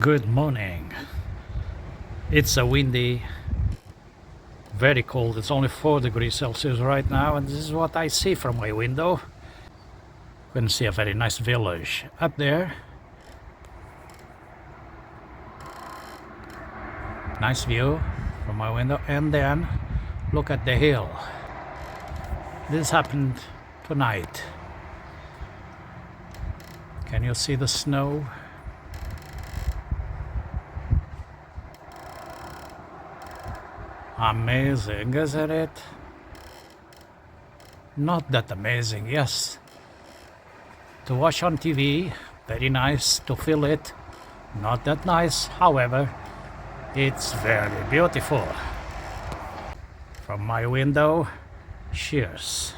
Good morning. It's a windy, very cold. It's only 4 degrees Celsius right now, and this is what I see from my window. You can see a very nice village up there. Nice view from my window, and then look at the hill. This happened tonight. Can you see the snow? Amazing, isn't it? Not that amazing, yes. To watch on TV, very nice. To feel it, not that nice. However, it's very beautiful. From my window, cheers.